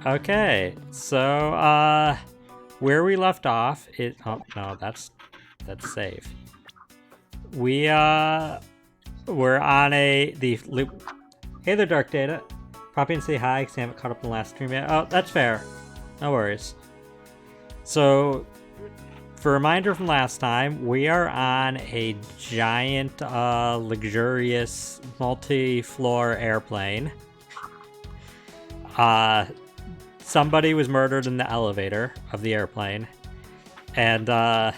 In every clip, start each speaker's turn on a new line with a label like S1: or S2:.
S1: Okay, so where we left off is no, that's safe. We're on the loop. Hey there, Dark Data. Pop in and say hi because I haven't caught up in the last stream yet. Oh, that's fair. No worries. So, for a reminder from last time, we are on a giant, luxurious, multi-floor airplane. Somebody was murdered in the elevator of the airplane, and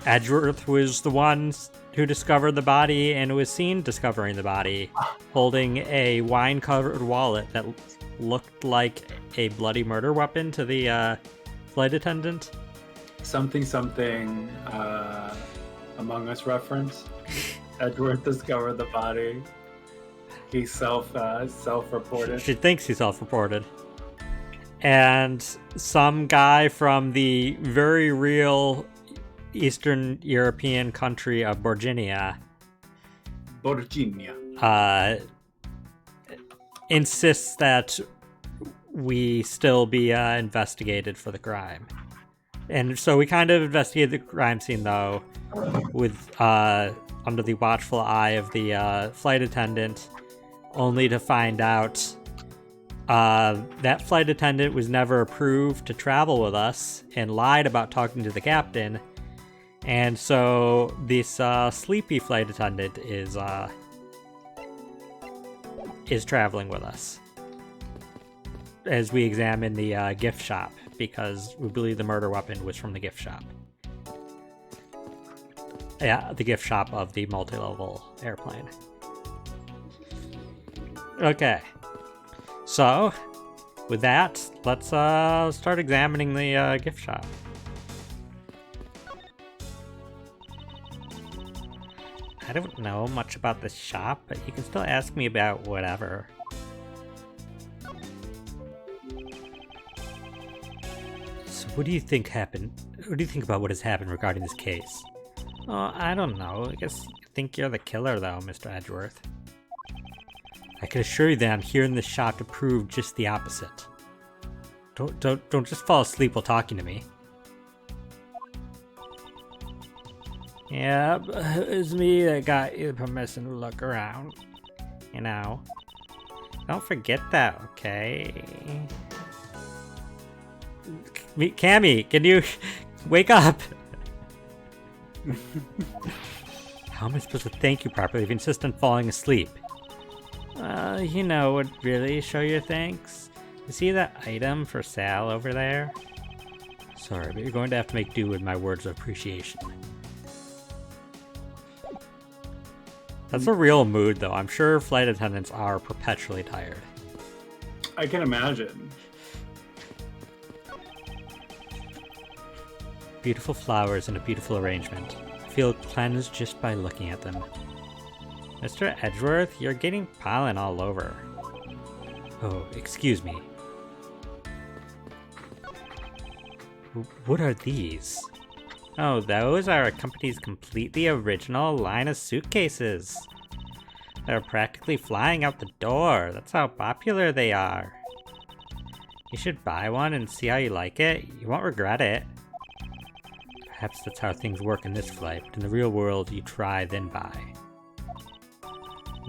S1: Edgeworth was the one who discovered the body and was seen discovering the body, holding a wine-covered wallet that looked like a bloody murder weapon to the flight attendant.
S2: Something, Among Us reference. Edgeworth discovered the body. He self-reported.
S1: She thinks he self-reported. And some guy from the very real Eastern European country of Borginia insists that we still be investigated for the crime. And so we kind of investigated the crime scene, though, with under the watchful eye of the flight attendant, only to find out that flight attendant was never approved to travel with us and lied about talking to the captain. And so this sleepy flight attendant is traveling with us as we examine the gift shop, because we believe the murder weapon was from the gift shop. Yeah, the gift shop of the multi-level airplane. Okay. So, with that, let's start examining the gift shop. I don't know much about the shop, but you can still ask me about whatever. So what do you think happened? What do you think about what has happened regarding this case? Oh, I don't know. I guess I think you're the killer, though, Mr. Edgeworth. I can assure you that I'm here in this shop to prove just the opposite. Don't just fall asleep while talking to me. Yeah, it's me that got you the permission to look around. You know. Don't forget that, okay? Cammy, can you wake up? How am I supposed to thank you properly if you insist on falling asleep? You know what really show your thanks? You see that item for sale over there? Sorry, but you're going to have to make do with my words of appreciation. That's a real mood, though. I'm sure flight attendants are perpetually tired.
S2: I can imagine.
S1: Beautiful flowers in a beautiful arrangement. I feel cleansed just by looking at them. Mr. Edgeworth, you're getting pollen all over. Oh, excuse me. What are these? Oh, those are our company's completely original line of suitcases. They're practically flying out the door. That's how popular they are. You should buy one and see how you like it. You won't regret it. Perhaps that's how things work in this flight, but in the real world, you try, then buy.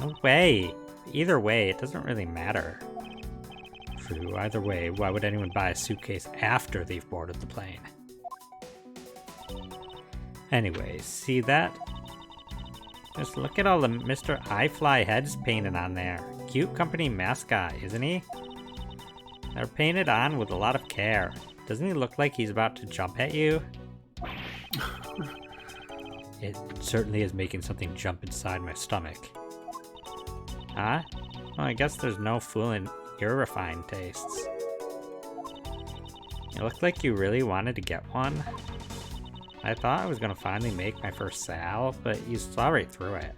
S1: No way. Either way, it doesn't really matter. True, either way, why would anyone buy a suitcase after they've boarded the plane? Anyways, see that? Just look at all the Mr. iFly heads painted on there. Cute company mascot, isn't he? They're painted on with a lot of care. Doesn't he look like he's about to jump at you? It certainly is making something jump inside my stomach. Huh? Well, I guess there's no fooling your refined tastes. You look like you really wanted to get one. I thought I was gonna finally make my first sale, but you saw right through it.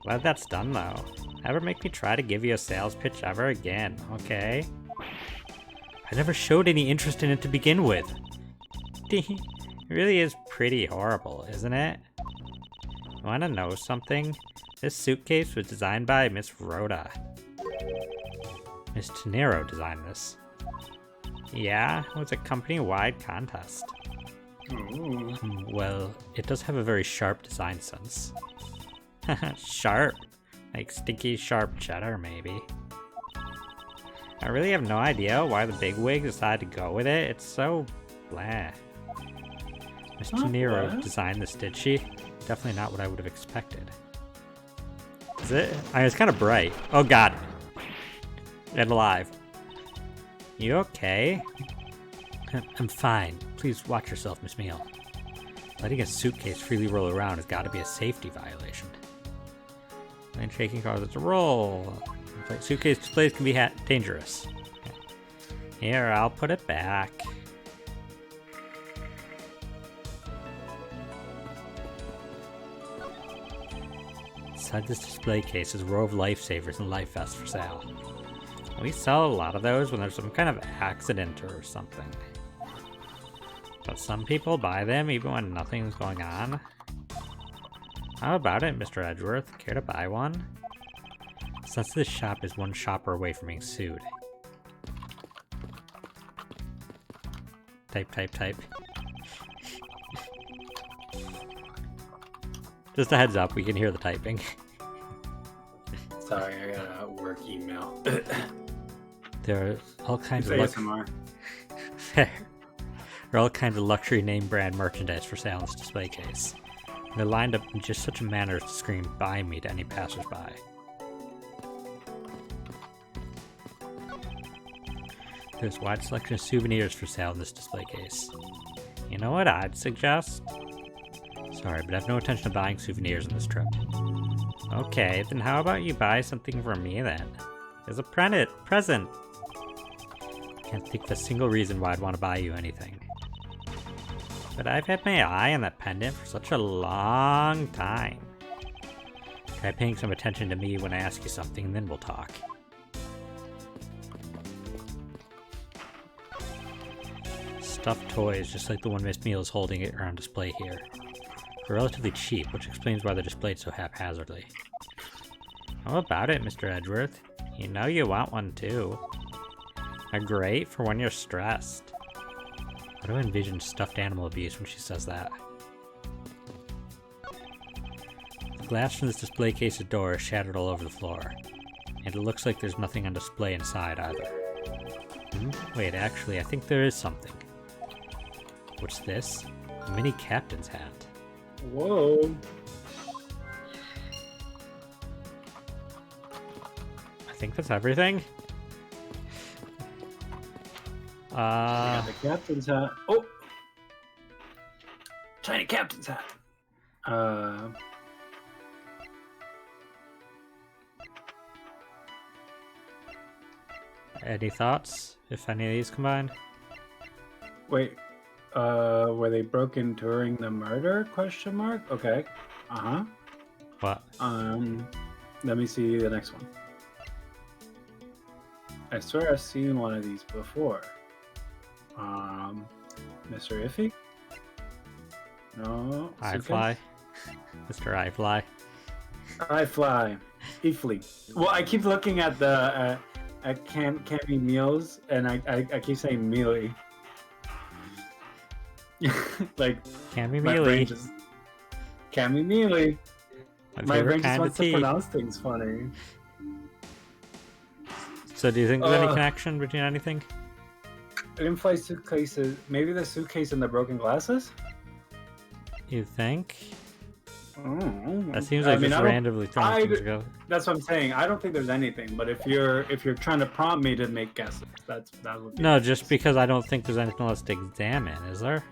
S1: Glad that's done, though. Never make me try to give you a sales pitch ever again, okay? I never showed any interest in it to begin with. It really is pretty horrible, isn't it? Wanna know something? This suitcase was designed by Miss Rhoda. Miss Tenero designed this. Yeah, it was a company-wide contest.
S2: Ooh.
S1: Well, it does have a very sharp design sense. Sharp? Like sticky sharp cheddar, maybe. I really have no idea why the bigwig decided to go with it. It's so blah. Miss Tenero designed this, did she? Definitely not what I would have expected. Is it? I mean, it's kind of bright. Oh god. And alive. You okay? I'm fine. Please watch yourself, Miss Meal. Letting a suitcase freely roll around has got to be a safety violation. And shaking causes a roll. Like suitcase displays can be dangerous. Okay. Here, I'll put it back. Inside this display case is a row of lifesavers and life vests for sale. We sell a lot of those when there's some kind of accident or something. But some people buy them even when nothing's going on. How about it, Mr. Edgeworth? Care to buy one? Since this shop is one shopper away from being sued. Type, type, type. Just a heads up, we can hear the typing.
S2: Sorry, I got a work email.
S1: There are all kinds of
S2: ASMR.
S1: There are all kinds of luxury name brand merchandise for sale in this display case. And they're lined up in just such a manner as to scream "buy me" to any passersby. There's a wide selection of souvenirs for sale in this display case. You know what I'd suggest? Sorry, but I have no intention of buying souvenirs on this trip. Okay, then how about you buy something for me then? As a present! Can't think of a single reason why I'd want to buy you anything. But I've had my eye on that pendant for such a long time. Try paying some attention to me when I ask you something, and then we'll talk. Stuffed toys, just like the one Miss Meal is holding, are on display here. They're relatively cheap, which explains why they're displayed so haphazardly. How about it, Mr. Edgeworth? You know you want one too. They're great for when you're stressed. How do I envision stuffed animal abuse when she says that? The glass from this display case's door is shattered all over the floor, and it looks like there's nothing on display inside either. Wait, actually, I think there is something. What's this? A mini captain's hat.
S2: Whoa.
S1: I think that's everything.
S2: We got the captain's hat. Oh! Tiny captain's hat.
S1: Any thoughts, if any of these combined?
S2: Wait. Were they broken during the murder? Question mark. Okay.
S1: What?
S2: Let me see the next one. I swear I've seen one of these before. Mr. Iffy? No.
S1: iFly? Mr. iFly?
S2: iFly. Ifly. Well, I keep looking at the Candy Meals, and I keep saying Mealy. Like
S1: Candy
S2: my
S1: Mealy.
S2: brain just Cammy Mealy. My brain just wants to
S1: tea.
S2: pronounce things funny.
S1: So do you think there's any connection between anything?
S2: In-flight suitcases. Maybe the suitcase and the broken glasses?
S1: You think?
S2: Oh.
S1: That seems like just randomly throwing things together.
S2: That's what I'm saying. I don't think there's anything, but if you're trying to prompt me to make guesses, that would be
S1: No, just because I don't think there's anything else to examine, is there?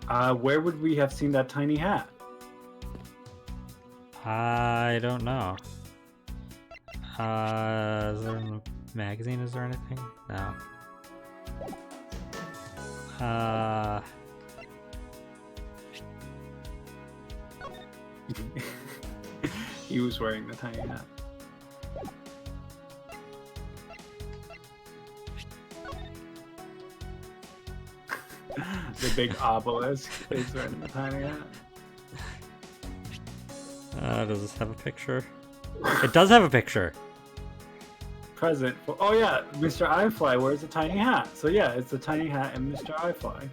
S2: Where would we have seen that tiny hat?
S1: I don't know. Is there in the magazine? Is there anything? No.
S2: He was wearing the tiny hat. The big obelisk is wearing the tiny hat.
S1: Does this have a picture? It does have a picture.
S2: present for. Oh yeah, Mr. iFly wears a tiny hat. So yeah, it's the tiny hat and Mr. iFly.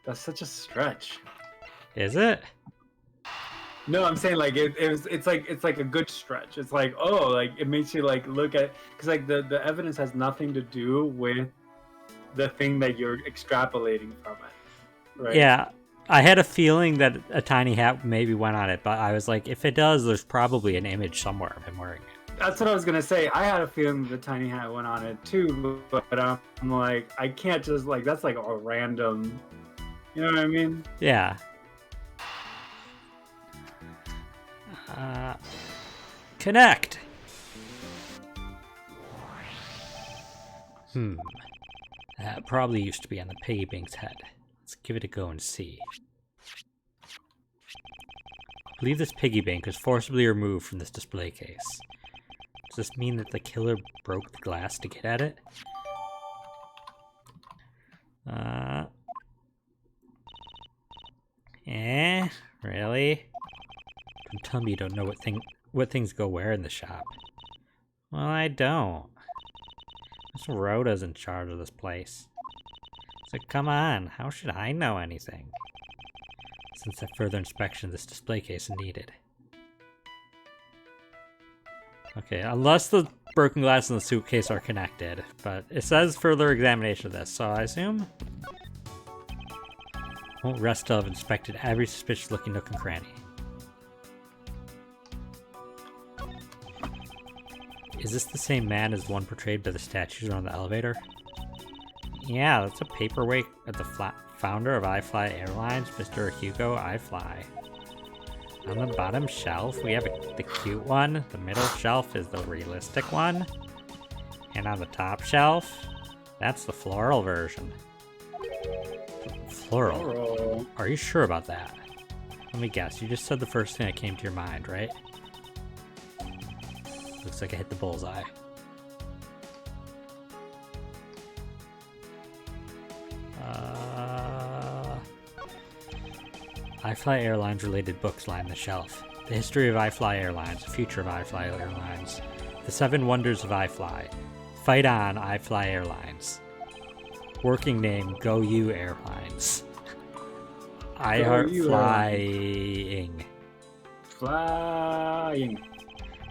S2: That's such a stretch.
S1: Is it?
S2: No, I'm saying like it's like a good stretch. It's like, oh, like it makes you like look at, because like the evidence has nothing to do with the thing that you're extrapolating from it, right?
S1: Yeah, I had a feeling that a tiny hat maybe went on it, but I was like, if it does, there's probably an image somewhere of him wearing it.
S2: That's what I was gonna say. I had a feeling the tiny hat went on it too, but I'm like, I can't just like, that's like a random, you know what I mean?
S1: Yeah. Connect. That probably used to be on the piggy bank's head. Let's give it a go and see. I believe this piggy bank was forcibly removed from this display case. Does this mean that the killer broke the glass to get at it? Really? Don't tell me you don't know what things go where in the shop. Well, I don't. Mr. Rhoda's in charge of this place. So come on, how should I know anything? Since a further inspection of this display case is needed. Okay, unless the broken glass and the suitcase are connected, but it says further examination of this, so I assume won't rest till I've inspected every suspicious looking nook and cranny. Is this the same man as the one portrayed by the statues around the elevator? Yeah, that's a paperweight of the founder of iFly Airlines, Mr. Hugo iFly. On the bottom shelf, we have the cute one. The middle shelf is the realistic one. And on the top shelf, that's the floral version. Floral? Are you sure about that? Let me guess, you just said the first thing that came to your mind, right? Looks like I hit the bullseye. iFly Airlines related books line the shelf. The history of iFly Airlines, the future of iFly Airlines, the 7 wonders of iFly, Fight On iFly Airlines, working name Go You Airlines, I Heart Flying.
S2: Flying.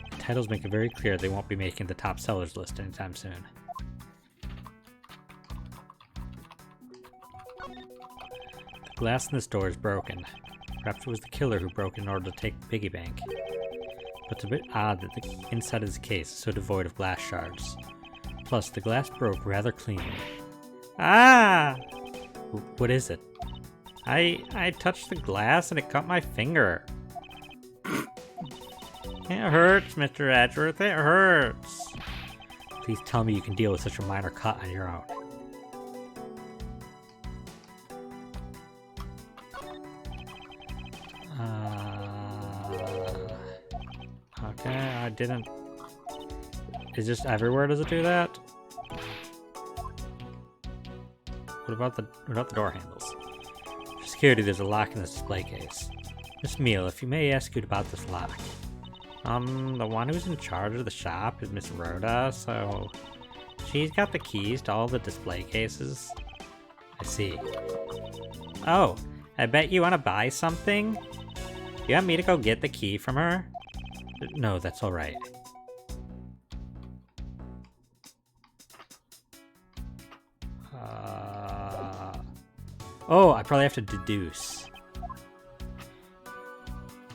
S1: The titles make it very clear they won't be making the top sellers list anytime soon. The glass in this door is broken. Perhaps it was the killer who broke it in order to take the piggy bank. But it's a bit odd that the inside of this case is so devoid of glass shards. Plus, the glass broke rather cleanly. Ah! What is it? I touched the glass and it cut my finger. It hurts, Mr. Edgeworth, it hurts. Please tell me you can deal with such a minor cut on your own. Okay, I didn't... Is just everywhere does it do that? What about the door handles? For security, there's a lock in this display case. Miss Meal, if you may ask you about this lock. The one who's in charge of the shop is Miss Rhoda, so she's got the keys to all the display cases. I see. Oh, I bet you want to buy something? You want me to go get the key from her? No, that's alright. Oh, I probably have to deduce.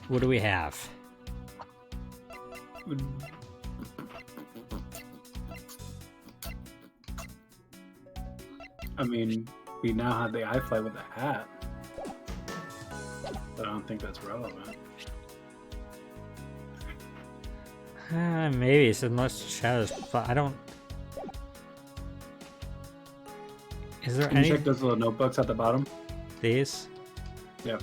S1: What do we have?
S2: I mean, we now have the iFly with a hat. But I don't think that's relevant.
S1: Maybe it's unless shadows, but I don't. Is there
S2: Can
S1: any?
S2: you check those little notebooks at the bottom?
S1: These?
S2: Yep.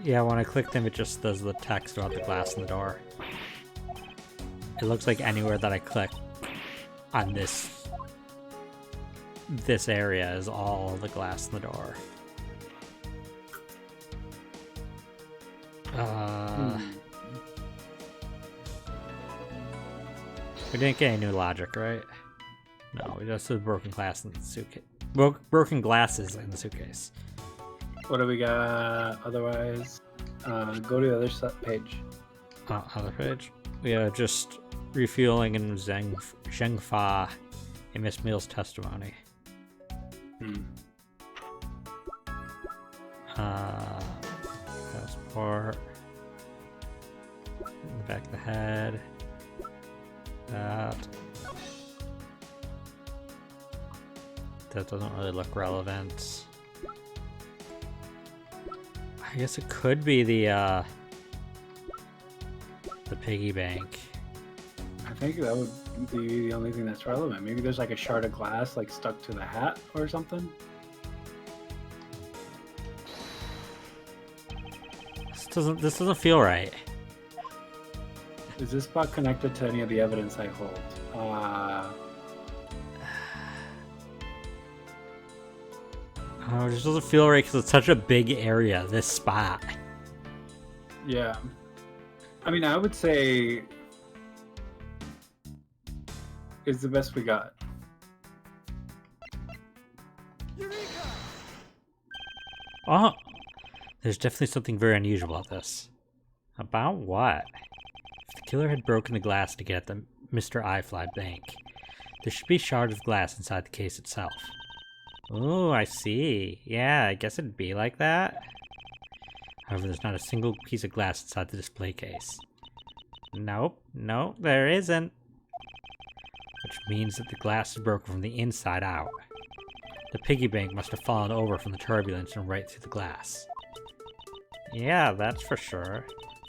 S1: Yeah, when I click them, it just does the text about the glass in the door. It looks like anywhere that I click on this area is all the glass in the door. We didn't get any new logic, right? No, we just did broken glass in the suitcase. Broken glasses in the suitcase.
S2: What do we got otherwise? Go to the other page.
S1: Other page? We are just refueling in Zhengfa in Miss Meal's testimony. Passport. In the back of the head. That doesn't really look relevant. I guess it could be the piggy bank.
S2: I think that would be the only thing that's relevant. Maybe there's like a shard of glass like stuck to the hat or something.
S1: This doesn't feel right.
S2: Is this spot connected to any of the evidence I hold?
S1: Oh, it just doesn't feel right because it's such a big area, this spot.
S2: Yeah. I mean, I would say it's the best we got.
S1: Oh, there's definitely something very unusual about this. About what? If the killer had broken the glass to get at the Mr. iFly bank, there should be shards of glass inside the case itself. Oh, I see. Yeah, I guess it'd be like that. However, there's not a single piece of glass inside the display case. Nope, there isn't. Which means that the glass is broken from the inside out. The piggy bank must have fallen over from the turbulence and right through the glass. Yeah, that's for sure.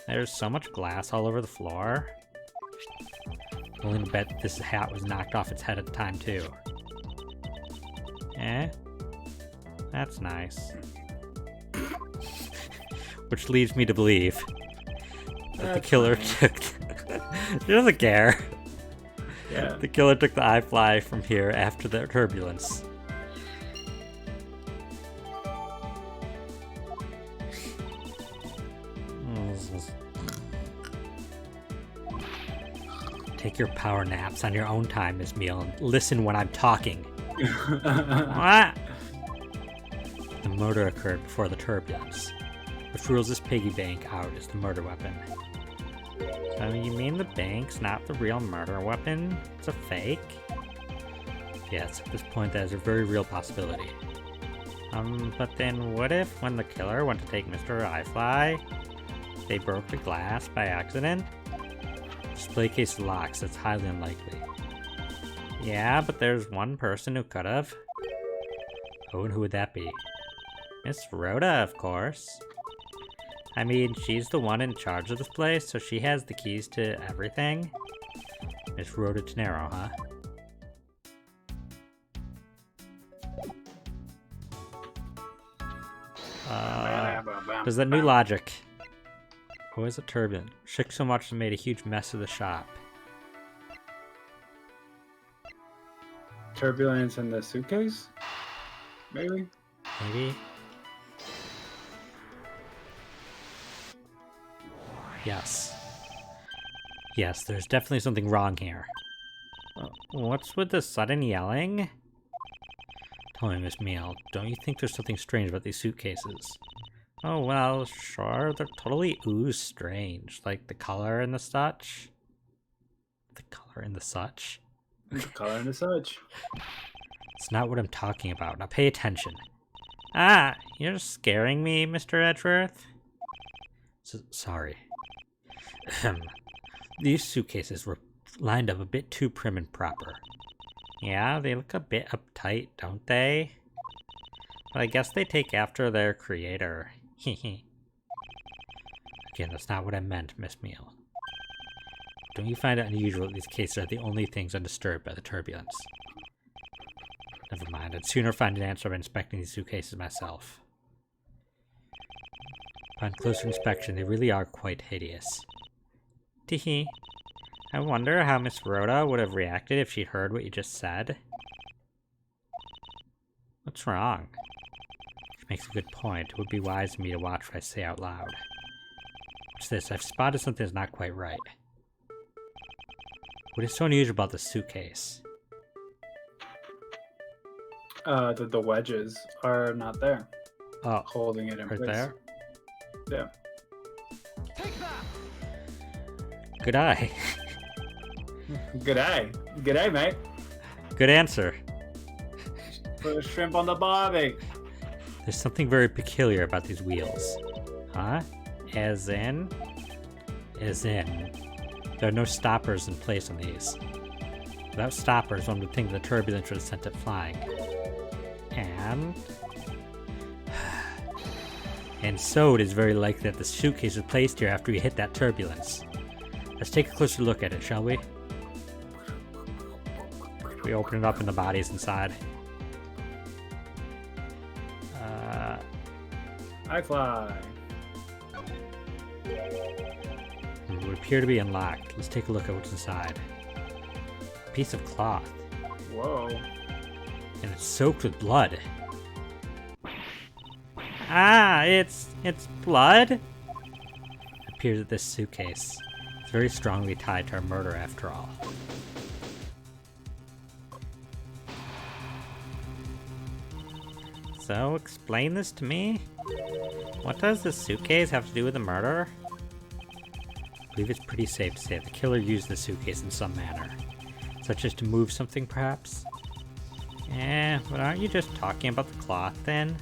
S1: There's so much glass all over the floor. I'm willing to bet this hat was knocked off its head at the time, too. That's nice. Which leads me to believe that the killer took... He doesn't care.
S2: Yeah.
S1: The killer took the iFly from here after the turbulence. Take your power naps on your own time, Miss Meal, and listen when I'm talking. What? The murder occurred before the turbulence. Which rules this piggy bank out as the murder weapon. So you mean the bank's not the real murder weapon? It's a fake? Yes, at this point that is a very real possibility. But then what if when the killer went to take Mr. iFly, they broke the glass by accident? The display case is locked, so it's highly unlikely. Yeah, but there's one person who could have. Oh, and who would that be? Miss Rhoda, of course. I mean, she's the one in charge of this place, so she has the keys to everything. Miss Rhoda Tenero, huh? There's that new logic. What is it, turbulent? Shook so much and made a huge mess of the shop.
S2: Turbulence in the suitcase? Maybe?
S1: Maybe? Yes. Yes, there's definitely something wrong here. What's with the sudden yelling? Tell me, Miss Meal, don't you think there's something strange about these suitcases? Oh, well, sure, they're totally ooze strange. Like the color and the such. The color and the such?
S2: The color and the such.
S1: It's not what I'm talking about. Now pay attention. Ah, you're scaring me, Mr. Edgeworth. Sorry. These suitcases were lined up a bit too prim and proper. Yeah, they look a bit uptight, don't they? But I guess they take after their creator. Again, that's not what I meant, Miss Meal. Don't you find it unusual that these cases are the only things undisturbed by the turbulence? Never mind, I'd sooner find an answer by inspecting these suitcases myself. Upon closer inspection, they really are quite hideous. Teehee. I wonder how Miss Rhoda would have reacted if she'd heard what you just said. What's wrong? She makes a good point. It would be wise of me to watch what I say out loud. What's this? I've spotted something that's not quite right. What is so unusual about the suitcase?
S2: The wedges are not there,
S1: Oh,
S2: holding it in
S1: right
S2: place.
S1: there.
S2: Yeah.
S1: Good eye.
S2: Good eye, mate.
S1: Good answer.
S2: Put a shrimp on the barbie.
S1: There's something very peculiar about these wheels. Huh? As in? As in. There are no stoppers in place on these. Without stoppers, one would think the turbulence would have sent it flying. And so it is very likely that the suitcase was placed here after we hit that turbulence. Let's take a closer look at it, shall we? We open it up and the body's inside.
S2: I fly.
S1: It would appear to be unlocked. Let's take a look at what's inside. A piece of cloth.
S2: Whoa.
S1: And it's soaked with blood. Ah, it's blood? It appears that this suitcase is very strongly tied to our murder after all. So, explain this to me? What does this suitcase have to do with the murder? I believe it's pretty safe to say the killer used the suitcase in some manner. Such as to move something, perhaps? But aren't you just talking about the cloth, then?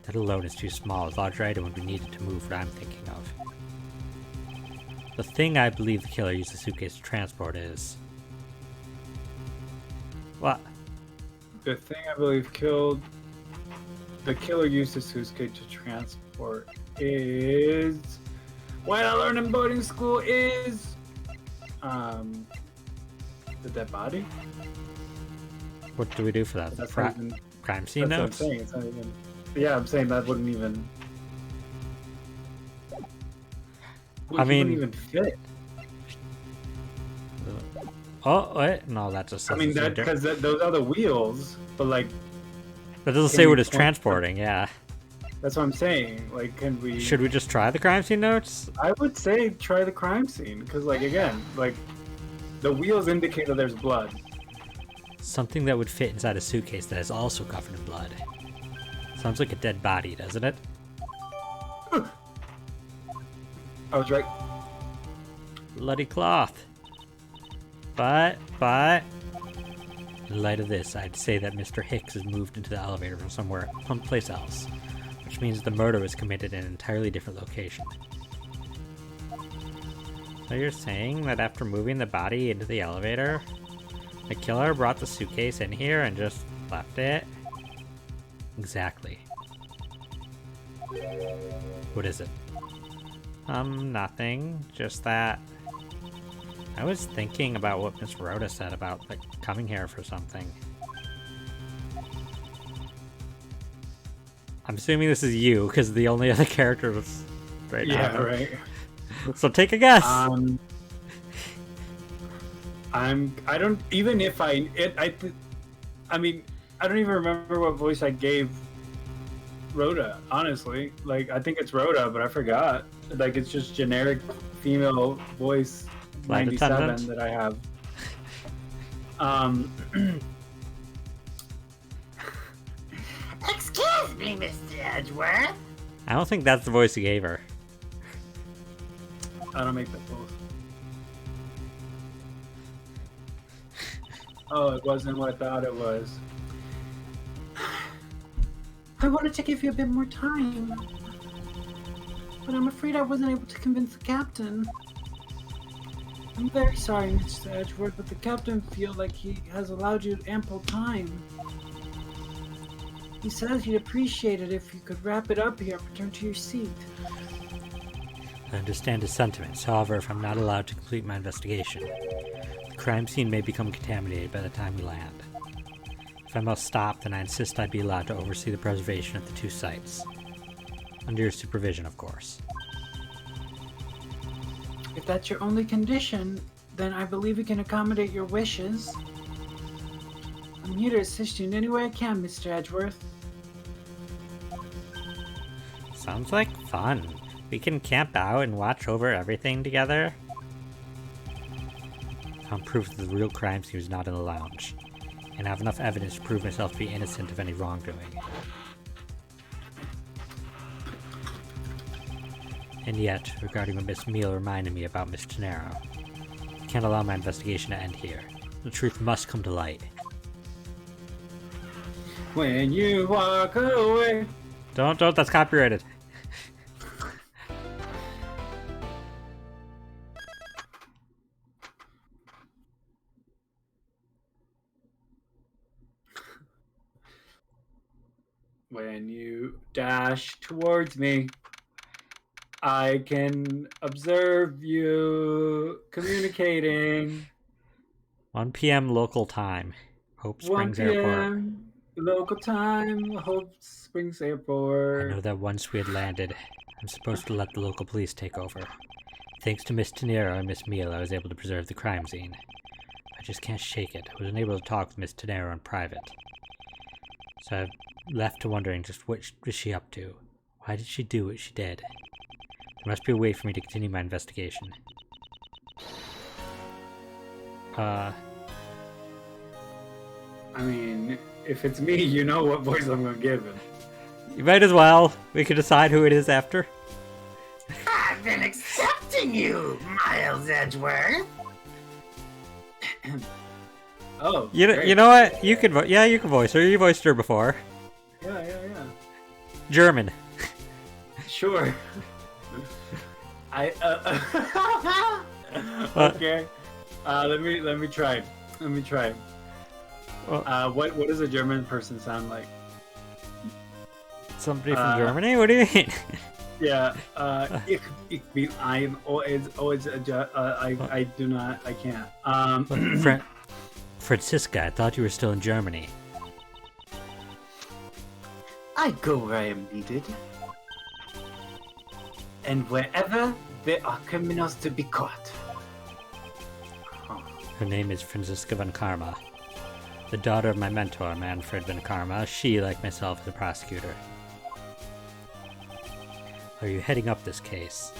S1: That alone is too small. A larger item would be needed to move what I'm thinking of. The thing I believe the killer used the suitcase to transport is... What?
S2: The thing I believe killed the killer used the suitcase to transport is what I learned in boarding school is the dead body.
S1: What do we do for that?
S2: That's
S1: The
S2: not even,
S1: crime scene
S2: that's
S1: notes?
S2: what I'm saying. It's not even. Yeah, I'm saying that wouldn't even.
S1: I mean,
S2: wouldn't even fit.
S1: Oh, wait. No, that just says
S2: I mean,
S1: it's
S2: that
S1: different.
S2: because those are the wheels, but like
S1: That doesn't
S2: can
S1: say
S2: we
S1: what it's
S2: point-
S1: transporting, yeah.
S2: that's what I'm saying. Like, can we?
S1: Should we just try the crime scene notes?
S2: I would say try the crime scene because, like, again, like the wheels indicate that there's blood.
S1: Something that would fit inside a suitcase that is also covered in blood. Sounds like a dead body, doesn't it?
S2: I was right.
S1: Bloody cloth. But, in light of this, I'd say that Mr. Hicks has moved into the elevator from someplace else, which means the murder was committed in an entirely different location. So you're saying that after moving the body into the elevator, the killer brought the suitcase in here and just left it? Exactly. What is it? Nothing. Just that I was thinking about what Miss Rhoda said about, like, coming here for something. I'm assuming this is you, because the only other character was right
S2: Yeah,
S1: now.
S2: right.
S1: So take a guess.
S2: I don't even if I mean I don't even remember what voice I gave Rhoda, honestly. Like, I think it's Rhoda, but I forgot. Like, it's just generic female voice
S1: Flight
S2: 97
S1: attendant?
S2: that I have.
S3: Excuse me, Mr. Edgeworth.
S1: I don't think that's the voice you gave her.
S2: I don't make that both. Oh, it wasn't what I thought it was.
S3: I wanted to give you a bit more time, but I'm afraid I wasn't able to convince the captain. I'm very sorry, Mr. Edgeworth, but the captain feels like he has allowed you ample time. He says he'd appreciate it if you could wrap it up here and return to your seat.
S1: I understand his sentiments. However, if I'm not allowed to complete my investigation, the crime scene may become contaminated by the time we land. If I must stop, then I insist I be allowed to oversee the preservation of the two sites. Under your supervision, of course.
S3: If that's your only condition, then I believe we can accommodate your wishes. I'm here to assist you in any way I can, Mr. Edgeworth.
S1: Sounds like fun. We can camp out and watch over everything together. Found proof that the real crime scene was not in the lounge, and I have enough evidence to prove myself to be innocent of any wrongdoing. And yet, regarding what Miss Meal reminded me about Miss Gennaro, I can't allow my investigation to end here. The truth must come to light.
S2: When you walk away.
S1: Don't, that's copyrighted.
S2: When you dash towards me, I can observe you communicating.
S1: 1 p.m. local time. Hope
S2: 1
S1: Springs Airport.
S2: p.m. local time, Hope Springs
S1: I
S2: Airport.
S1: know that once we had landed, I'm supposed to let the local police take over. Thanks to Miss Tenero and Miss Meal, I was able to preserve the crime scene. I just can't shake it. I was unable to talk with Miss Tenero in private. So I've left to wondering just what was she up to. Why did she do what she did? There must be a way for me to continue my investigation.
S2: I mean, if it's me, you know what voice I'm gonna give him.
S1: You might as well. We can decide who it is after.
S3: I've been accepting you, Miles Edgeworth.
S2: Oh,
S1: You
S2: great.
S1: know what? You can you can voice her. You voiced her before.
S2: Yeah.
S1: German.
S2: Sure. Okay. Let me try.
S1: Well,
S2: What does a German person sound like?
S1: somebody from Germany? What do you mean?
S2: Yeah. Ich bin ein always I do not I can't.
S1: Franziska, I thought you were still in Germany.
S3: I go where I am needed. And wherever there are criminals to be caught.
S1: Her name is Franziska von Karma. The daughter of my mentor, Manfred von Karma. She, like myself, is a prosecutor. Are you heading up this case?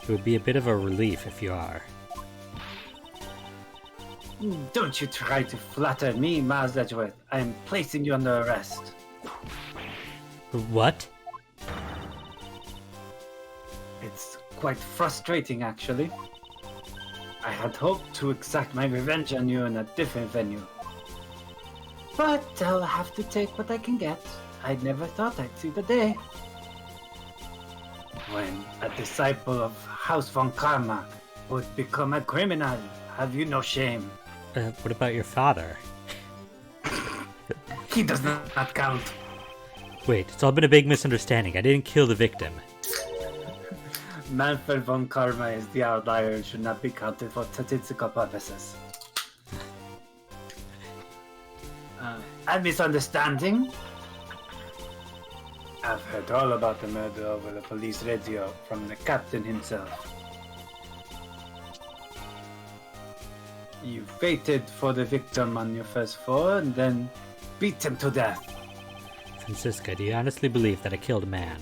S1: It would be a bit of a relief if you are.
S3: Don't you try to flatter me, Miles Edgeworth. I am placing you under arrest.
S1: What?
S3: It's quite frustrating, actually. I had hoped to exact my revenge on you in a different venue. But I'll have to take what I can get. I never thought I'd see the day when a disciple of House von Karma would become a criminal. Have you no shame?
S1: What about your father?
S3: He does not count.
S1: Wait, it's all been a big misunderstanding. I didn't kill the victim.
S3: Manfred von Karma is the outlier and should not be counted for statistical purposes. A misunderstanding? I've heard all about the murder over the police radio from the captain himself. You waited for the victim on your first floor and then beat him to death.
S1: Franziska, do you honestly believe that I killed a man?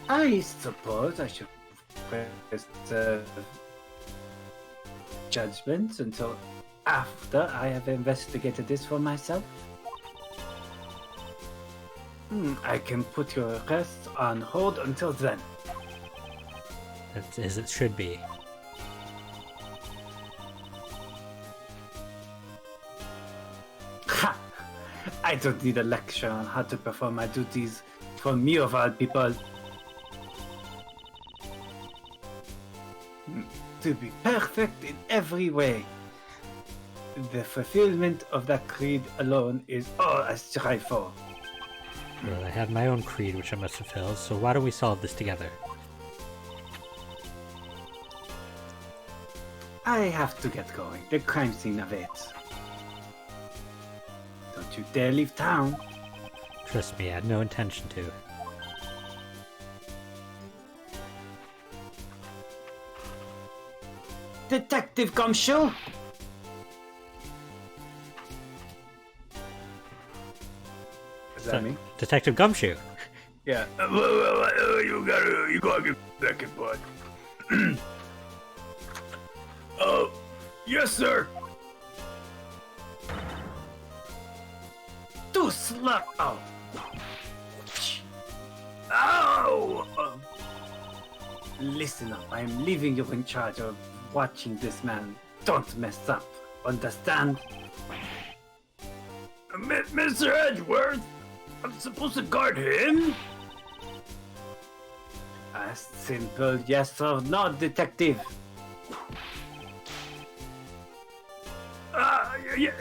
S3: I suppose I should reserve judgment until after I have investigated this for myself. I can put your arrest on hold until then.
S1: That's as it should be.
S3: Ha! I don't need a lecture on how to perform my duties for me of all people. To be perfect in every way. The fulfillment of that creed alone is all I strive for.
S1: Well, I have my own creed which I must fulfill, so why don't we solve this together?
S3: I have to get going. The crime scene awaits. Don't you dare leave town.
S1: Trust me, I had no intention to.
S3: Detective Gumshoe! Is that me?
S1: Detective Gumshoe.
S2: Yeah. You gotta give me a second, bud. Yes, sir. Too slow. Ow! Listen up. I am leaving you in charge of watching this man. Don't mess up. Understand? Mr. Edgeworth, I'm supposed to guard him? A simple yes or no, detective.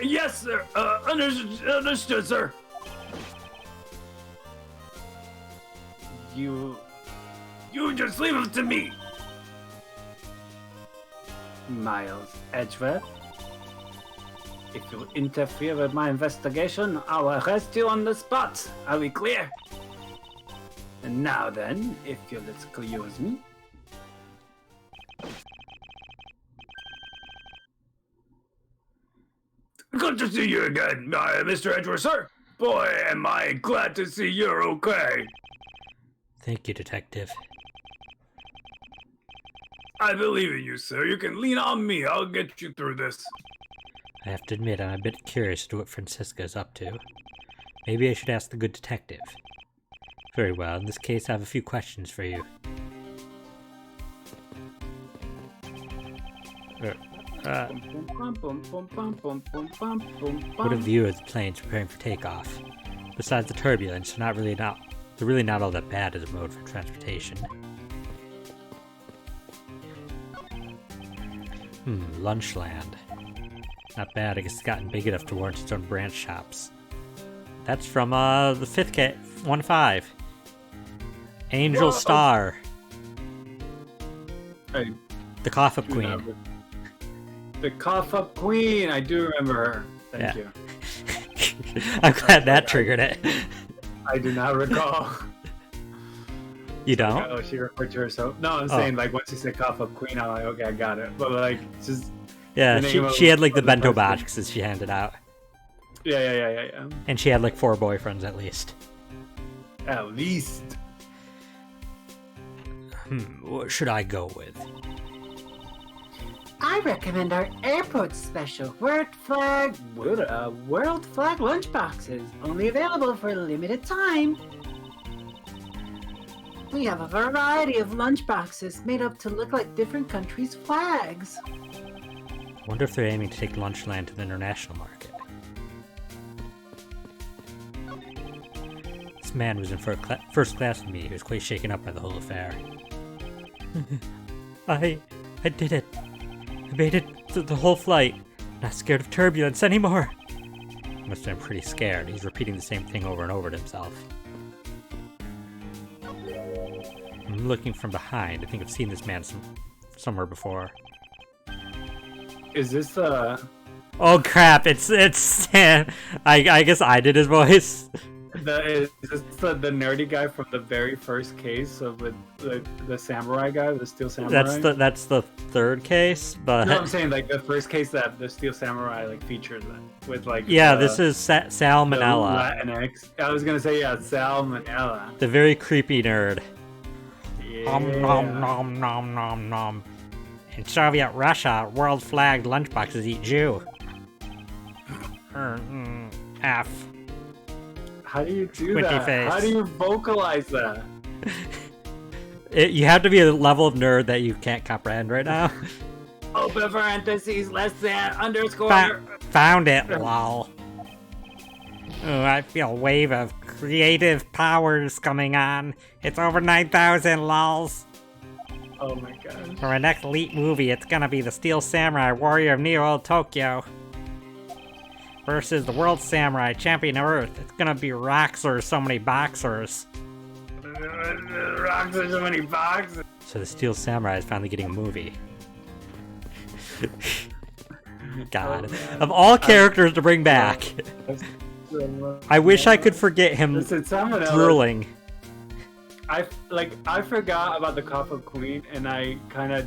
S2: Yes, sir. Understood, sir. You just leave him to me. Miles Edgeworth, if you interfere with my investigation, I'll arrest you on the spot. Are we clear? And now then, if you'll excuse me. Good to see you again, Mr. Edgeworth, sir. Boy, am I glad to see you're okay.
S1: Thank you, Detective.
S2: I believe in you, sir. You can lean on me. I'll get you through this.
S1: I have to admit, I'm a bit curious as to what Franziska is up to. Maybe I should ask the good detective. Very well. In this case, I have a few questions for you. What a view of the planes preparing for takeoff. Besides the turbulence, they're really not all that bad as a mode for transportation. Lunchland. Not bad, I guess it's gotten big enough to warrant its own branch shops. That's from the 5th K 1-5. Angel
S2: Whoa.
S1: Star.
S2: I
S1: The Cough Up
S2: do
S1: Queen.
S2: not re- The Cough Up Queen. I do remember her. Thank you.
S1: I'm glad that triggered it.
S2: I do not recall.
S1: You don't?
S2: Oh, she referred to herself. No, I'm saying like once you said Cough Up Queen, I'm like, okay, I got it. But like, just
S1: Yeah,
S2: the name
S1: she
S2: of-
S1: had like the
S2: of the
S1: bento
S2: person.
S1: boxes she handed out.
S2: Yeah.
S1: And she had like 4 boyfriends at least.
S2: At least.
S1: What should I go with?
S3: I recommend our airport special World Flag lunchboxes, only available for a limited time. We have a variety of lunchboxes made up to look like different countries' flags.
S1: I wonder if they're aiming to take Lunchland to the international market. This man was in first class with me. He was quite shaken up by the whole affair. I did it. I made it through the whole flight. Not scared of turbulence anymore. He must have been pretty scared. He's repeating the same thing over and over to himself. I'm looking from behind. I think I've seen this man somewhere before.
S2: Is this
S1: Oh crap! It's Stan. I guess I did his voice.
S2: is this the nerdy guy from the very first case of with the samurai guy, the steel samurai?
S1: That's the 3rd case, but
S2: No, I'm saying like the first case that the steel samurai like features in with like
S1: yeah,
S2: the-
S1: this is
S2: the
S1: Salmonella,
S2: Latinx. I was gonna say Salmonella.
S1: the very creepy nerd.
S2: Yeah.
S1: Nom nom. In Soviet Russia, world flagged lunchboxes eat Jew. F.
S2: How do you do
S1: Squinty
S2: that?
S1: face.
S2: How do you vocalize that?
S1: You have to be a level of nerd that you can't comprehend right now.
S2: Open parentheses, less than, underscore.
S1: Found it, lol. Oh, I feel a wave of creative powers coming on. It's over 9,000 lols.
S2: Oh my gosh.
S1: For our next elite movie, it's gonna be the Steel Samurai Warrior of Neo Tokyo versus the World Samurai Champion of Earth. It's gonna be Roxers, so many boxers.
S2: Rocks are so many boxes.
S1: So the Steel Samurai is finally getting a movie. God. Of all characters to bring back, I wish I could forget him
S2: Listen, Salmonella.
S1: drooling.
S2: I forgot about the Cough Up Queen, and I kind of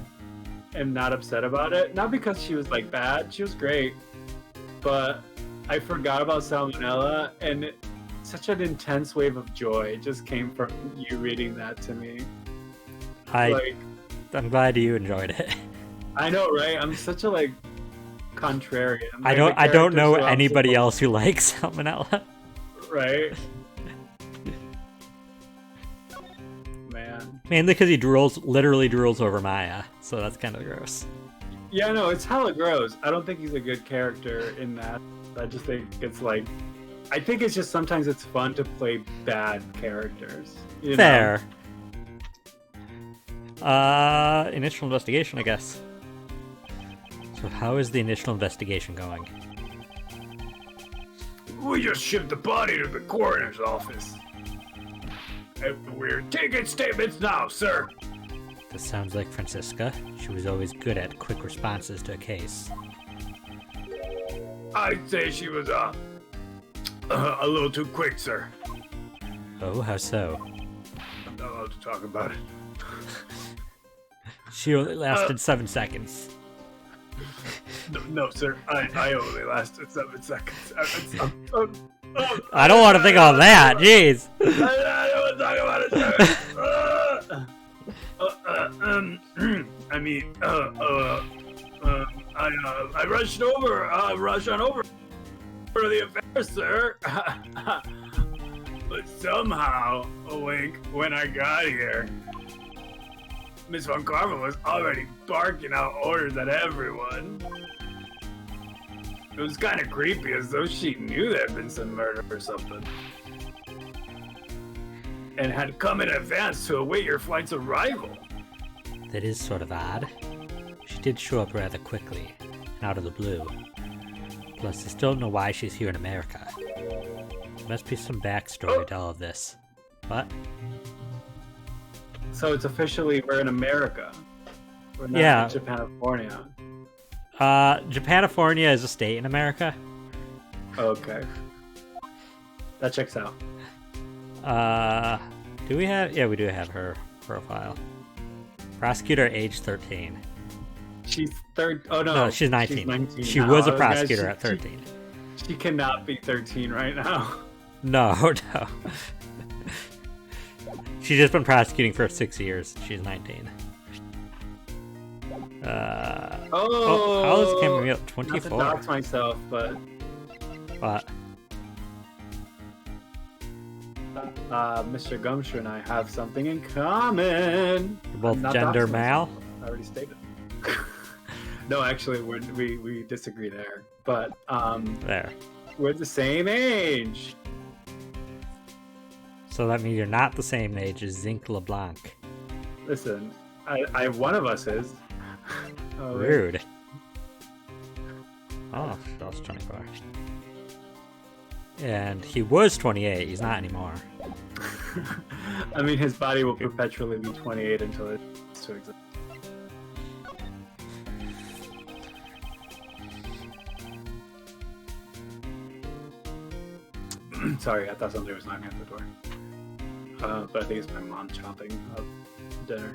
S2: am not upset about it. Not because she was like bad, she was great, but I forgot about Salmonella, and such an intense wave of joy. It just came from you reading that to me.
S1: I'm glad you enjoyed it.
S2: I know, right? I'm such a contrarian.
S1: I don't know anybody else who likes Salmonella.
S2: Right? Man.
S1: Mainly because he literally drools over Maya, so that's kind of gross.
S2: Yeah, no, it's hella gross. I don't think he's a good character in that. I just think it's I think it's just sometimes it's fun to play bad characters.
S1: Fair. Initial investigation, I guess. So how is the initial investigation going?
S2: We just shipped the body to the coroner's office. We're taking statements now, sir.
S1: This sounds like Franziska. She was always good at quick responses to a case.
S2: I'd say she was a little too quick, sir.
S1: Oh, how so?
S2: I'm not allowed to talk about it.
S1: She only lasted 7 seconds.
S2: No, sir. I only lasted 7 seconds.
S1: I don't want to think on that. Jeez.
S2: I don't want to talk about it, sir. I mean, I rushed on over for the affair, sir. But somehow, when I got here, Miss Von Carmel was already barking out orders at everyone. It was kind of creepy, as though she knew there had been some murder or something. And had come in advance to await your flight's arrival.
S1: That is sort of odd. She did show up rather quickly, and out of the blue. Plus, I still don't know why she's here in America. There must be some backstory to all of this. What?
S2: So it's officially, we're in America. We're not in Japanifornia.
S1: Japanifornia is a state in America.
S2: Okay. That checks out.
S1: Do we have... Yeah, we do have her profile. Prosecutor, age 13.
S2: She's Oh, no.
S1: No, she's 19.
S2: She's 19
S1: she
S2: now.
S1: was a prosecutor at 13.
S2: She cannot be 13 right now.
S1: No. She's just been prosecuting for 6 years. She's 19. How old is Camille? 24.
S2: Not to dox myself, but...
S1: What?
S2: Mr. Gumshoe and I have something in common.
S1: You're both gender male?
S2: I already stated. No, actually, we disagree there. But,
S1: There.
S2: we're the same age.
S1: So that means you're not the same age as Zinc LeBlanc.
S2: Listen, one of us is. Oh,
S1: Rude. Oh, that was 24. And he was 28. He's not anymore.
S2: I mean, his body will perpetually be 28 until it's to exist. Sorry, I thought somebody was knocking at the door. But I think it's my mom chopping up dinner.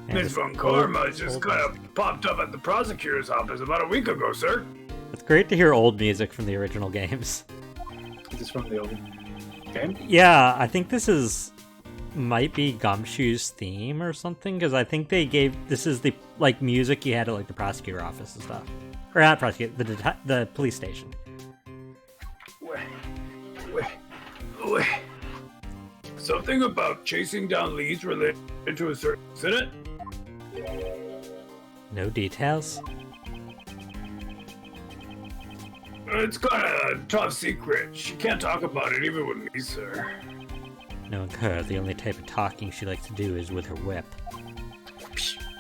S2: Miss Von Karma just kind of popped up at the prosecutor's office about a week ago, sir.
S1: It's great to hear old music from the original games.
S2: Is this from the old game?
S1: Yeah, I think this might be Gumshoe's theme or something, because I think this is the music you had at the prosecutor office and stuff. Or not prosecutor, the police station.
S2: Wait. Something about chasing down leads related to a certain incident?
S1: No details?
S2: It's kind of top secret. She can't talk about it even with me, sir.
S1: Knowing her, the only type of talking she likes to do is with her whip.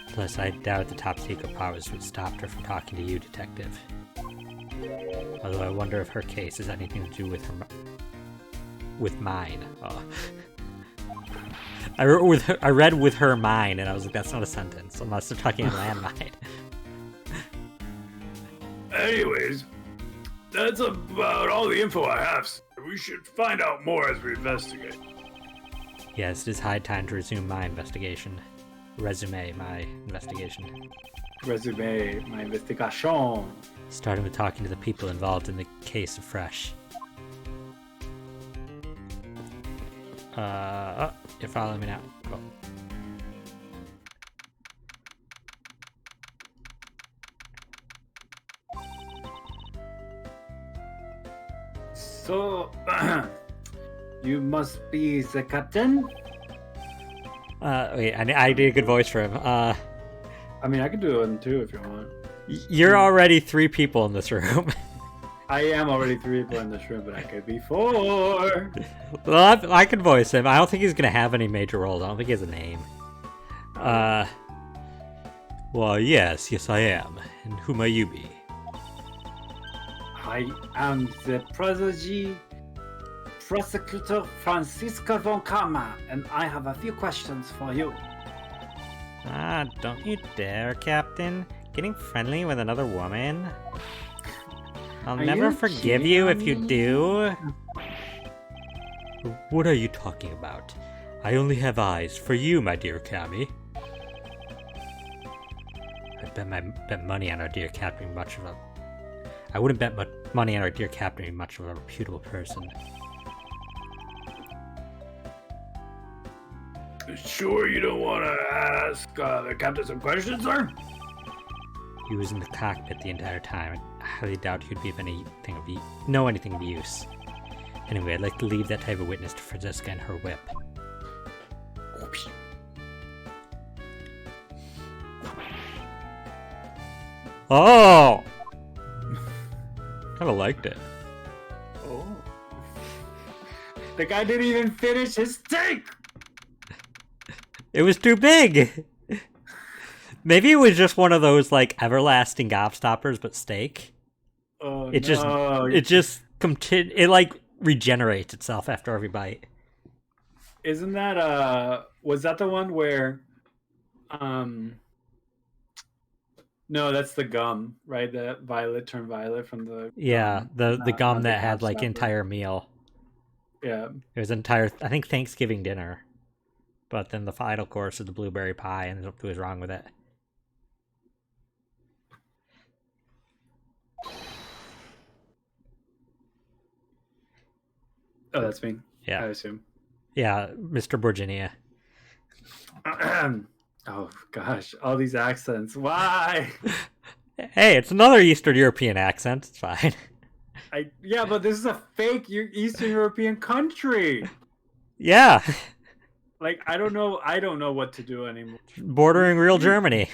S1: Plus, I doubt the top secret powers would stop her from talking to you, Detective. Although I wonder if her case has anything to do with mine. Oh. I read with her mine, and I was like, that's not a sentence, unless they're talking a landmine.
S2: Anyways, that's about all the info I have. We should find out more as we investigate.
S1: Yes, it is high time to resume my investigation. Resume my investigation.
S2: Resume my investigation.
S1: Starting with talking to the people involved in the case of Fresh. Oh, you're following me now. Cool.
S2: So, you must be the captain?
S1: Wait, I did a good voice for him.
S2: I mean, I could do one too if you want.
S1: You're already 3 people in this room.
S2: I am already 3 people in this room, but I could be 4.
S1: Well, I can voice him. I don't think he's gonna have any major roles. I don't think he has a name. Well, yes, I am. And who may you be?
S2: I am the prodigy prosecutor Franziska von Kama, and I have a few questions for you.
S1: Don't you dare, Captain. Getting friendly with another woman? I'll
S2: Are
S1: never
S2: you
S1: forgive
S2: cheating
S1: you
S2: on
S1: if you
S2: me?
S1: do. What are you talking about? I only have eyes for you, my dear Cammy. I bet money on our dear Captain being much of a... I wouldn't bet money on our dear Captain being much of a reputable person.
S2: Sure you don't want to ask the captain some questions, sir?
S1: He was in the cockpit the entire time. I highly doubt he'd be of know anything of use. Anyway, I'd like to leave that type of witness to Franziska and her whip. Oh! Kinda liked it.
S2: Oh. The guy didn't even finish his take!
S1: It was too big! Maybe it was just one of those, like, everlasting gobstoppers, but steak.
S2: Oh,
S1: It
S2: no.
S1: it like regenerates itself after every bite.
S2: Isn't that, was that the one where, no, that's the gum, right? The violet turned violet from the
S1: Yeah,
S2: gum,
S1: the gum
S2: not
S1: that had, like,
S2: gobstopper.
S1: entire meal.
S2: Yeah.
S1: It was entire, I think, Thanksgiving dinner. But then the final course is the blueberry pie, and what was wrong with it?
S2: Oh, that's me.
S1: Yeah.
S2: I assume.
S1: Yeah, Mr. Virginia.
S2: Oh gosh, all these accents. Why?
S1: Hey, it's another Eastern European accent. It's fine.
S2: Yeah, but this is a fake Eastern European country.
S1: Yeah,
S2: Like I don't know what to do anymore.
S1: bordering real Germany.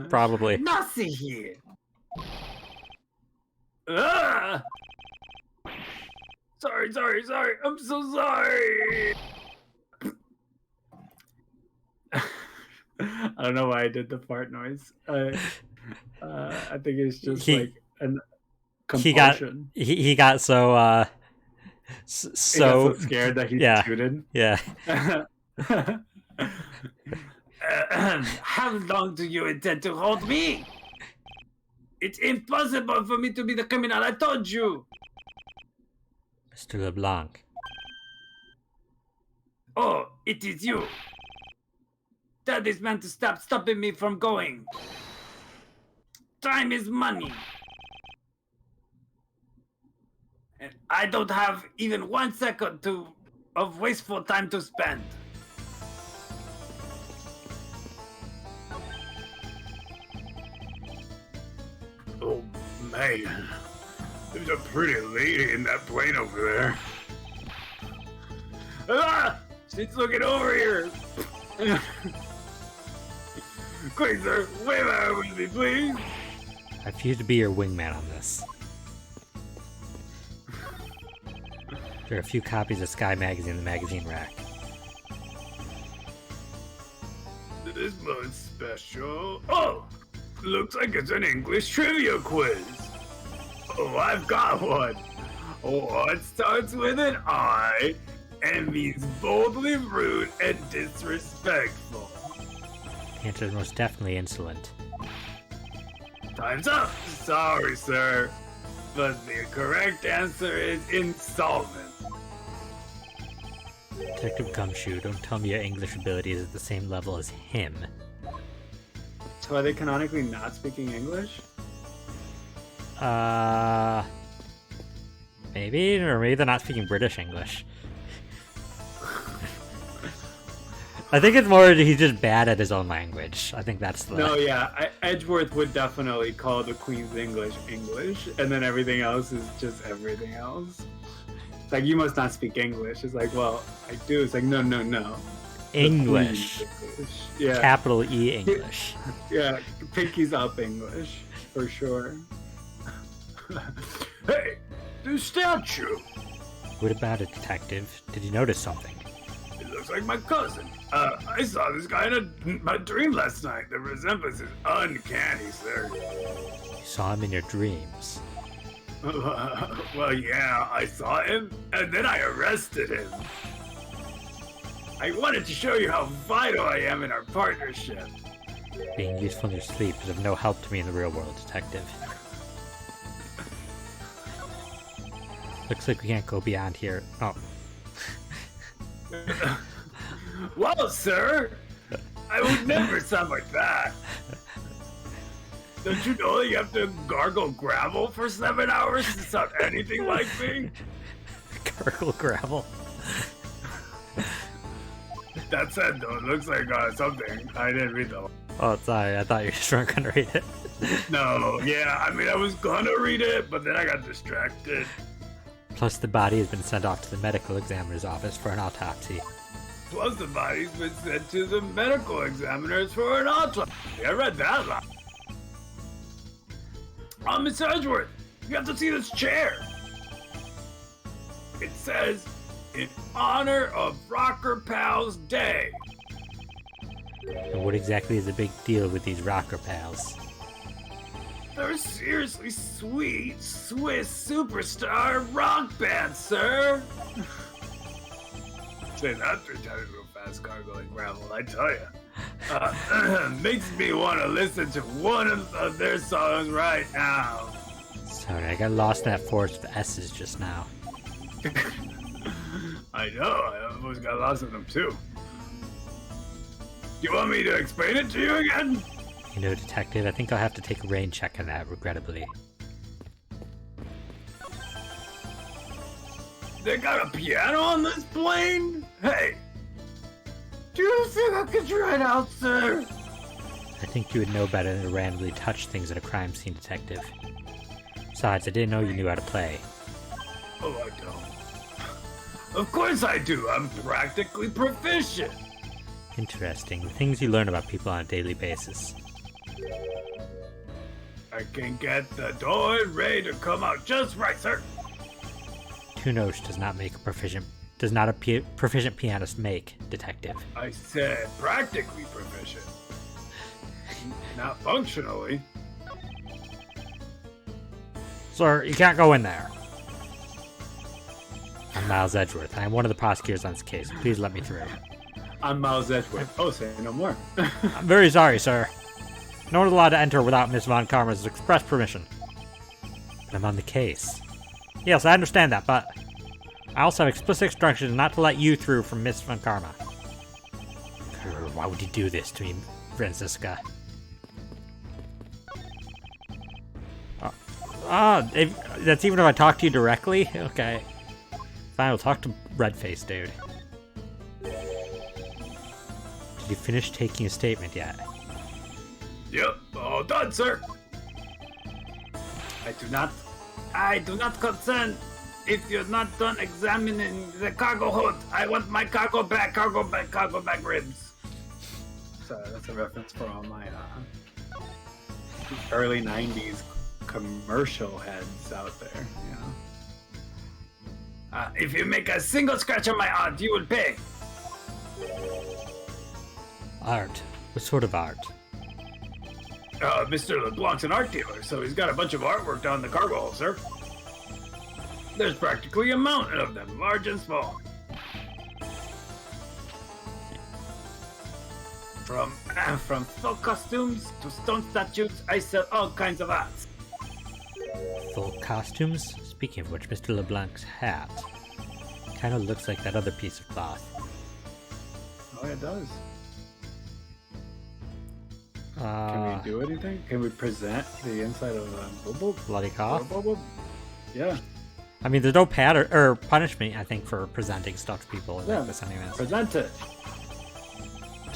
S1: Probably.
S2: Nazi here. Ah! Sorry. I'm so sorry. I don't know why I did the fart noise. I think it's just like an compulsion.
S1: He got so
S2: He got so scared that he tooted.
S1: Yeah.
S2: How long do you intend to hold me? It's impossible for me to be the criminal. I told you.
S1: Mr. LeBlanc.
S2: Oh, it is you. Tell this man to stop stopping me from going. Time is money. And I don't have even 1 second of wasteful time to spend. Oh, man. There's a pretty lady in that plane over there. Ah! She's looking over here. Quick, sir, wave at her with me, please.
S1: I refuse to be your wingman on this. There are a few copies of Sky Magazine in the magazine rack.
S2: This month's special. Oh, looks like it's an English trivia quiz. Oh, I've got one. What starts with an I and means boldly rude and disrespectful?
S1: The answer is most definitely insolent.
S2: Time's up. Sorry, sir. But the correct answer is insolvent.
S1: Detective Gumshoe, don't tell me your English ability is at the same level as him.
S2: So are they canonically not speaking English?
S1: Maybe? Or maybe they're not speaking British English. I think it's more he's just bad at his own language. I think that's the...
S2: No, yeah, Edgeworth would definitely call the Queen's English, and then everything else is just everything else. It's like, you must not speak English. It's like, well, I do. It's like, no.
S1: English.
S2: English. Yeah.
S1: Capital E English.
S2: Yeah, pinkies up English, for sure. Hey, the statue!
S1: What about it, detective? Did you notice something?
S2: It looks like my cousin. I saw this guy in my dream last night. The resemblance is uncanny, sir.
S1: You saw him in your dreams.
S2: Well, yeah, I saw him, and then I arrested him. I wanted to show you how vital I am in our partnership.
S1: Being useful in your sleep is of no help to me in the real world, detective. Looks like we can't go beyond here. Oh.
S2: Well, sir, I would never sound like that. Don't you know you have to gargle gravel for 7 hours to sound anything like me?
S1: Gargle gravel.
S2: That said, though, it looks like something. I didn't read that.
S1: Oh, sorry. I thought you just weren't gonna read it.
S2: No, yeah, I mean, I was gonna read it, but then I got distracted.
S1: Plus, the body has been sent off to the medical examiner's office for an autopsy.
S2: Plus, the body's been sent to the medical examiners for an autopsy. I read that line. Miss Edgeworth, you have to see this chair. It says, in honor of Rocker Pals Day.
S1: And what exactly is the big deal with these rocker pals?
S2: They're a seriously sweet Swiss superstar rock band, sir. Say that 3 times real fast, gargling gravel, I tell ya. Makes me want to listen to one of their songs right now.
S1: Sorry, I got lost in that forest of S's just now.
S2: I know, I almost got lost in them too. You want me to explain it to you again?
S1: You know, detective, I think I'll have to take a rain check on that, regrettably.
S2: They got a piano on this plane? Hey! Do you think I could try it out, sir?
S1: I think you would know better than to randomly touch things at a crime scene, detective. Besides, I didn't know you knew how to play.
S2: Oh, I don't. Of course I do. I'm practically proficient.
S1: Interesting. The things you learn about people on a daily basis.
S2: I can get the door ready to come out just right, sir.
S1: 2 notes does not a proficient pianist make, detective.
S2: I said practically proficient. Not functionally.
S1: Sir, you can't go in there. I'm Miles Edgeworth. I am one of the prosecutors on this case. Please let me through.
S2: I'm Miles Edgeworth. Oh, say no more.
S1: I'm very sorry, sir. No one's allowed to enter without Miss Von Karma's express permission. But I'm on the case. Yes, I understand that, but I also have explicit instructions not to let you through from Miss Von Karma. Why would you do this to me, Franziska? That's even if I talk to you directly? Okay. Fine, I'll talk to Redface, dude. Did you finish taking a statement yet?
S2: Yep, all done, sir. I do not consent if you're not done examining the cargo hold. I want my cargo bag ribs. So that's a reference for all my early 90s commercial heads out there, you know. If you make a single scratch on my art, you will pay.
S1: Art? What sort of art?
S2: Mr. LeBlanc's an art dealer, so he's got a bunch of artwork down the cargo hold, sir. There's practically a mountain of them, large and small. From folk costumes to stone statues, I sell all kinds of arts.
S1: Folk costumes? Speaking of which, Mr. LeBlanc's hat kind of looks like that other piece of cloth.
S2: Oh, it does. Can we do anything? Can we present the inside of a
S1: bloody cough?
S2: Yeah.
S1: I mean, there's no punishment, I think, for presenting stuff to people like this anyways.
S2: Present it.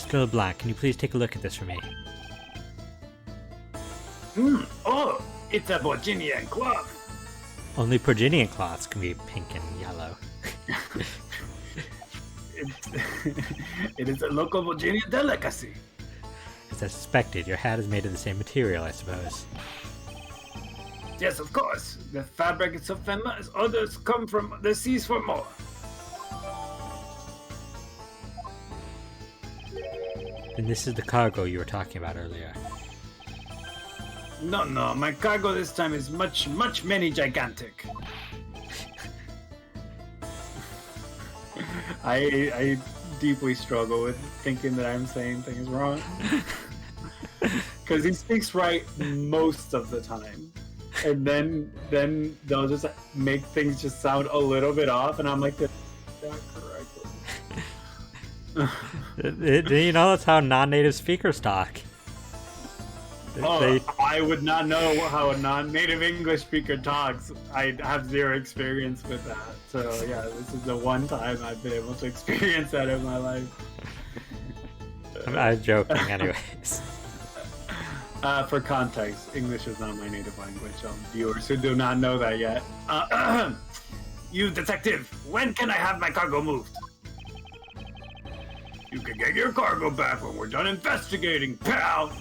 S1: Mr. LeBlanc, can you please take a look at this for me?
S2: Oh, it's a Virginian cloth.
S1: Only Virginian cloths can be pink and yellow.
S2: It is a local Virginia delicacy.
S1: As I suspected, your hat is made of the same material, I suppose.
S2: Yes, of course. The fabric is so famous, others come from the seas for more.
S1: And this is the cargo you were talking about earlier.
S2: No, my cargo this time is much many gigantic. I deeply struggle with thinking that I'm saying things wrong. Because he speaks right most of the time. And then they'll just make things just sound a little bit off, and I'm like, "Did that correctly?"
S1: You know, that's how non-native speakers talk.
S2: I would not know how a non-native English speaker talks. I have zero experience with that. So yeah, this is the one time I've been able to experience that in my life.
S1: I'm joking, anyways.
S2: For context, English is not my native language. Viewers who do not know that yet. You detective, when can I have my cargo moved? You can get your cargo back when we're done investigating, pal. The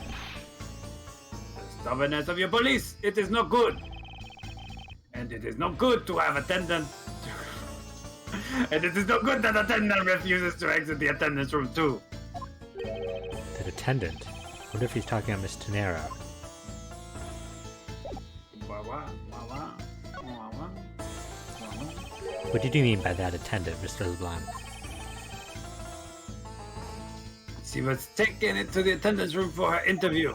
S2: stubbornness of your police, it is not good. And it is not good to have attendant. And it is not good that attendant refuses to exit the attendance room too.
S1: That attendant? I wonder if he's talking about Miss Tenero. What did you mean by that attendant, Mr. LeBlanc?
S2: She was taken into the attendance room for her interview.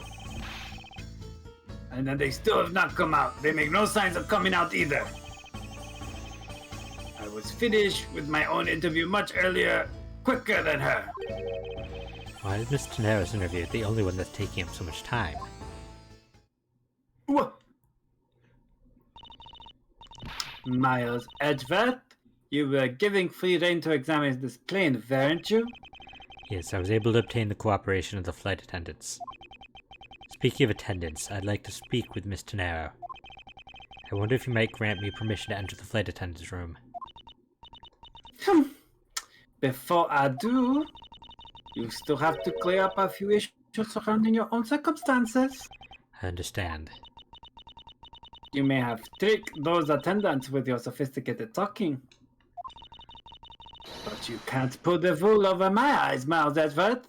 S2: And then they still have not come out. They make no signs of coming out either. I was finished with my own interview much earlier, quicker than her.
S1: Why is Miss Tenero's interview the only one that's taking up so much time?
S2: What? Miles Edgeworth, you were giving free rein to examine this plane, weren't you?
S1: Yes, I was able to obtain the cooperation of the flight attendants. Speaking of attendants, I'd like to speak with Miss Tenero. I wonder if you might grant me permission to enter the flight attendant's room.
S3: Before I do, you still have to clear up a few issues surrounding your own circumstances.
S1: I understand.
S3: You may have tricked those attendants with your sophisticated talking. But you can't pull the wool over my eyes, Miles Edgeworth.